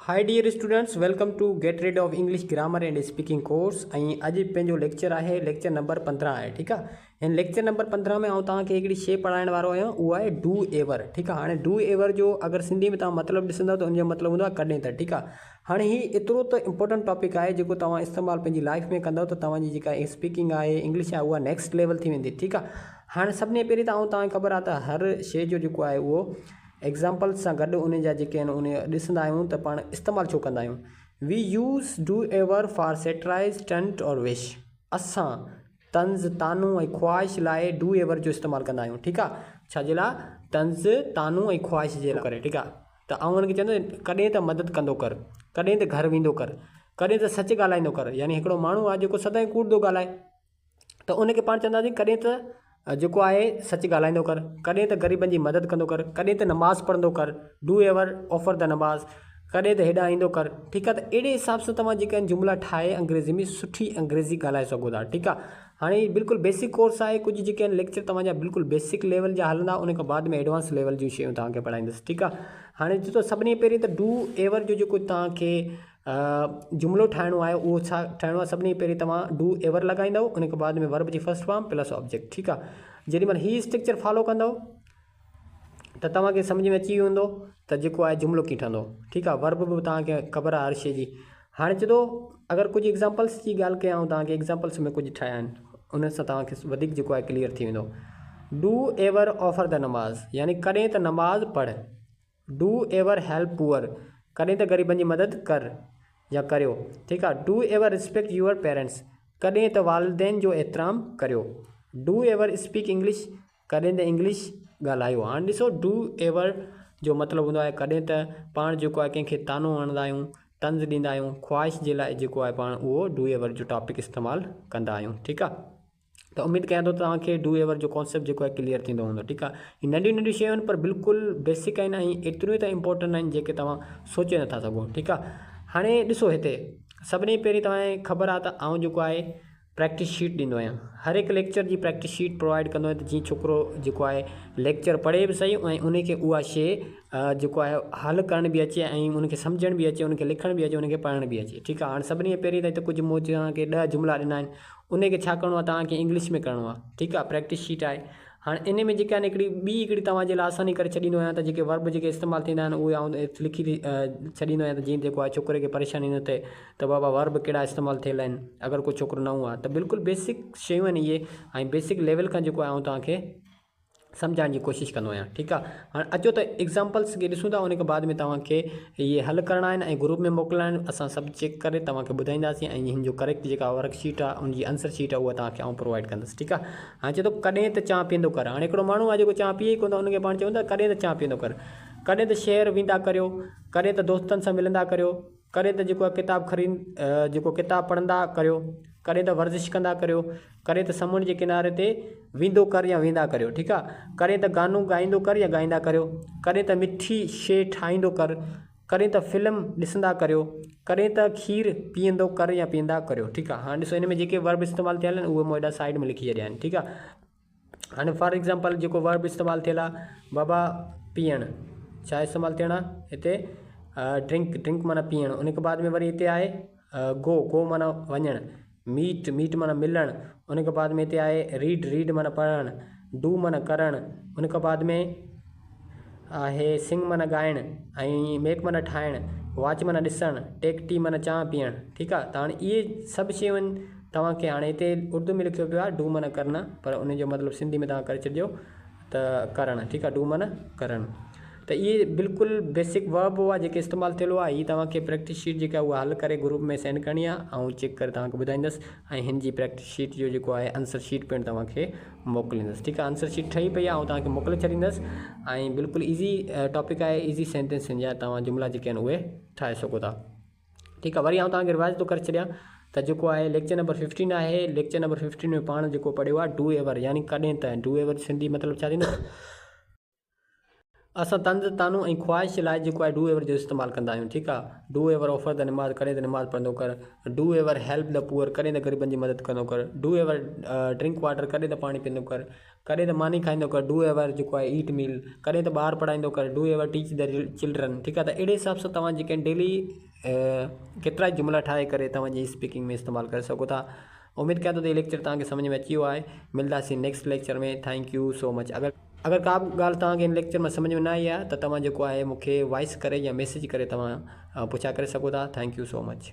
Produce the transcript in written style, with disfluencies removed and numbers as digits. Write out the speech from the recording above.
Hi dear students, welcome to get rid of English grammar and speaking course. अॼु पंहिंजो lecture आहे lecture number 15 आहे। ठीक आहे। हिन लेक्चर नंबर 15 में तव्हांखे हिकिड़ी शइ पढ़ाइण वारो आहियां, उहा आहे डू एवर। ठीक आहे। हाणे डू एवर जो अगरि सिंधी में तव्हां मतिलबु ॾिसंदव त उनजो मतिलबु हूंदो आहे कॾहिं त। ठीक आहे। हाणे ही एतिरो त इम्पोर्टेंट टॉपिक आहे जेको तव्हां इस्तेमालु पंहिंजी लाइफ में कंदव त तव्हांजी जेका स्पीकिंग आहे इंग्लिश आहे उहा नेक्स्ट लेवल थी वेंदी। ठीक आहे। हाणे सभिनी पहिरीं त तव्हांखे ख़बर आहे त हर शइ जो जेको आहे उहो एग्ज़ाम्पल्स सां गॾु उन जा जेके आहिनि उन ॾिसंदा आहियूं त पाण इस्तेमालु छो कंदा आहियूं। We use do ever for satirise taunt और विश। असां तंज़ तानू ऐं ख़्वाहिश लाइ डू एवर जो इस्तेमालु कंदा आहियूं। ठीकु आहे। छाजे लाइ? तंज़ तानू ऐं ख़्वाहिश जे लाइ करे। ठीकु आहे। त आउं हुनखे चवंदो कॾहिं त मदद कंदो कर, कॾहिं त घर वेंदो कर, कॾहिं त सच ॻाल्हाईंदो कर। यानी हिकिड़ो माण्हू आहे जेको सदाईं कूड़ थो ॻाल्हाए त उनखे पाण चवंदासीं कॾहिं त जेको आहे सच ॻाल्हाईंदो कर, कॾहिं त ग़रीबनि जी मदद कंदो कर, कॾहिं त नमाज़ पढ़ंदो कर, डू एवर ऑफर द नमाज़, कॾहिं त हेॾां ईंदो कर। ठीकु आहे। त अहिड़े हिसाब सां तव्हां जेके आहिनि जुमिला ठाहे अंग्रेज़ी में सुठी अंग्रेज़ी ॻाल्हाए सघो था। ठीकु आहे। हाणे बिल्कुलु बेसिक कोर्स आहे, कुझु जेके आहिनि लेक्चर तव्हांजा बिल्कुलु बेसिक लेवल जा हलंदा, उन खां बाद में एडवांस लेवल जूं शयूं तव्हांखे पढ़ाईंदुसि। ठीकु आहे। हाणे ॾिसो सभिनी पहिरीं त डू एवर जो जेको तव्हांखे जुमिलो ठाहिणो आहे उहो छा ठाहिणो आहे। सभिनी पहिरीं तव्हां डू एवर लॻाईंदव, उन खां बाद में वर्ब जी फर्स्ट फॉर्म प्लस ऑब्जेक्ट। ठीकु आहे। जेॾीमहिल हीअ स्ट्रक्चर फॉलो कंदव त तव्हांखे सम्झ में अची वेंदो त जेको आहे जुमिलो कीअं ठहंदो। ठीकु आहे। वर्ब बि तव्हांखे ख़बर आहे हर शइ जी। हाणे चवंदो अगरि कुझु एग्ज़ाम्पल्स जी ॻाल्हि कयां तव्हांखे एग्ज़ाम्पल्स में कुझु ठाहिया आहिनि, उन सां तव्हांखे वधीक जेको आहे क्लियर थी वेंदो। डू एवर ऑफर द नमाज़, यानी कॾहिं त नमाज़ पढ़। डू एवर हेल्प पुअर, कॾहिं त ग़रीबनि जी मदद कर या करियो। ठीकु आहे। Do ever respect your parents, कॾहिं त वालिदैन जो एतिराम करियो। डू एवर स्पीक इंग्लिश, कॾहिं त इंग्लिश ॻाल्हायो। हाणे ॾिसो डू एवर जो मतिलबु हूंदो आहे कॾहिं त पाण जेको आहे कंहिंखे तानो हणंदा आहियूं, तंज़ ॾींदा आहियूं, ख़्वाहिश जे लाइ जेको आहे पाण उहो डू एवर जो टॉपिक इस्तेमालु कंदा आहियूं। ठीकु आहे। त उमेदु कयां थो तव्हांखे डू एवर जो कॉन्सेप्ट जेको आहे क्लियर थींदो हूंदो। ठीकु आहे। हीअ नंढियूं नंढियूं शयूं आहिनि पर बिल्कुलु बेसिक आहिनि ऐं एतिरियूं त इम्पोर्टेंट आहिनि जेके तव्हां सोचे नथा सघो। ठीकु आहे। हाणे ॾिसो हिते सभिनी पहिरीं तव्हांखे ख़बर आहे त आउं जेको आहे प्रैक्टिस शीट ॾींदो आहियां। हर हिकु लेक्चर जी प्रैक्टिस शीट प्रोवाइड कंदो आहियां त जीअं छोकिरो जेको आहे लेक्चर पढ़े बि सही ऐं उनखे उहा शइ जेको आहे हल करण बि अचे ऐं उनखे सम्झण बि अचे, उनखे लिखण बि अचे, उनखे पढ़ण बि अचे। ठीकु आहे। हाणे सभिनी पहिरीं त हिते कुझु मूं तव्हांखे 10 जुमिला ॾिना आहिनि, उनखे छा करिणो आहे तव्हांखे इंग्लिश में करिणो आहे। ठीकु आहे। प्रैक्टिस शीट आहे। हाणे इन में जेके आहिनि हिकिड़ी तव्हांजे लाइ आसानी करे छॾींदो आहियां त जेके वर्ब जेके इस्तेमालु थींदा आहिनि उहे आउं लिखी छॾींदो आहियां त जीअं जेको आहे छोकिरे खे परेशानी न थिए त बाबा वर्ब कहिड़ा इस्तेमालु थियल आहिनि अगरि को छोकिरो नओं आहे त। बिल्कुलु बेसिक शयूं आहिनि इहे ऐं बेसिक लेवल खां जेको आहे आउं तव्हांखे सम्झाइण जी कोशिशि कंदो आहियां। ठीकु आहे। हाणे अचो त एग्ज़ाम्पल्स खे ॾिसूं था, उन खां बाद में तव्हांखे इहे हल करणा आहिनि ऐं ग्रुप में मोकिलणा आहिनि। असां सभु चेक करे तव्हांखे ॿुधाईंदासीं ऐं हिन जो करेक्ट जेका वर्कशीट आहे उनजी आंसर शीट आहे उहा तव्हांखे आउं प्रोवाइड कंदुसि। ठीकु आहे। हाणे चए थो कॾहिं त चांहि पीअंदो कर। हाणे हिकिड़ो माण्हू आहे जेको चांहि पीए ई कोन, उनखे पाण चवंदा कॾहिं त चांहि पीअंदो कर, कॾहिं त शहर वेंदा करियो, कॾहिं त दोस्तनि सां मिलंदा करियो, कॾहिं त जेको आहे जेको किताबु पढ़ंदा करियो, कॾहिं त वर्जिश कंदा करियो, कॾहिं त समुंड जे किनारे ते वेंदो कर या वेंदा करियो। ठीकु आहे। कॾहिं त गानो ॻाईंदो कर या ॻाईंदा करियो, कॾहिं त मिठी शइ ठाहींदो कर, कॾहिं त फिल्म ॾिसंदा करियो, कॾहिं त खीर पीअंदो कर या पीअंदा करियो। ठीकु आहे। हाणे ॾिसो हिन में जेके वर्ब इस्तेमालु थियल आहिनि उहे मां हेॾा साइड में लिखी छॾिया आहिनि। ठीकु आहे। हाणे फॉर एग्ज़ाम्पल जेको वर्ब इस्तेमालु थियल आहे बाबा पीअणु, छा इस्तेमालु थियणु आहे हिते? ड्रिंक माना पीअणु। उन खां बाद में वरी हिते आहे गो माना वञणु, मीट माना मिलणु। उन खां बाद में हिते आहे रीड माना पढ़णु, डू माना करणु। उन खां बाद में आहे सिंग माना ॻाइणु ऐं मेक माना ठाहिणु, वॉच माना ॾिसणु, टेक टी माना चांहि पीअणु। ठीकु आहे। त हाणे इहे सभु शयूं आहिनि तव्हांखे। हाणे हिते उर्दू में लिखियो पियो आहे डू माना करणु, पर उनजो मतिलबु सिंधी में तव्हां करे छॾियो त करणु। ठीकु आहे। डू माना करणु। त इहे बिल्कुलु बेसिक वर्ब हुआ जेके इस्तेमालु थियल हुआ। हीअ तव्हांखे प्रैक्टिस शीट जेका उहा हल करे ग्रुप में सेंड करणी आहे ऐं चेक करे तव्हांखे ॿुधाईंदुसि ऐं हिन जी प्रैक्टिस शीट जो जेको आहे आंसर शीट पिणु तव्हांखे मोकिलींदुसि। ठीकु आहे। आंसर शीट ठही पई आहे ऐं तव्हांखे मोकिले छॾींदुसि ऐं बिल्कुलु ईज़ी टॉपिक आहे, ईज़ी सेंटेंस जा तव्हां जुमिला जेके आहिनि उहे ठाहे सघो था। ठीकु आहे। वरी आउं तव्हांखे रिवाइज़ थो करे छॾियां त जेको आहे लेक्चर नंबर 15 आहे। लेक्चर नंबर 15 में पाण जेको पढ़ियो आहे डू एवर, यानी कॾहिं त। डू एवर सिंधी मतिलबु छा थींदो? असां तंद तानू ऐं ख्वाहिश लाइ जेको आहे डू एवर जो इस्तेमालु कंदा आहियूं। ठीकु आहे। डू एवर ऑफर द नमाज़, कॾहिं त नमाज़ पढ़ंदो कर। Do ever help the poor, कॾहिं त ग़रीबनि जी मदद कंदो कर। डू एवर ड्रिंक वाटर, कॾहिं त पाणी पीअंदो कर। कॾहिं त मानी खाईंदो कर। डू एवर जेको आहे ईट मील, कॾहिं त ॿार पढ़ाईंदो कर। Do ever teach the children. ठीकु आहे। त अहिड़े हिसाब सां तव्हां जेके डेली केतिरा जुमिला ठाहे करे तव्हांजी स्पीकिंग में इस्तेमालु करे सघो था। उमेद कयां थो त इहो लेक्चर तव्हांखे सम्झ में अची वियो आहे। मिलंदासीं नेक्स्ट लेक्चर में। Thank you so much. अगरि का बि ॻाल्हि तव्हांखे इन लेक्चर में सम्झ में न आई आहे त तव्हां जेको आहे मूंखे वॉइस करे या मैसेज करे तव्हां पुछा करे सघो था। Thank you so much.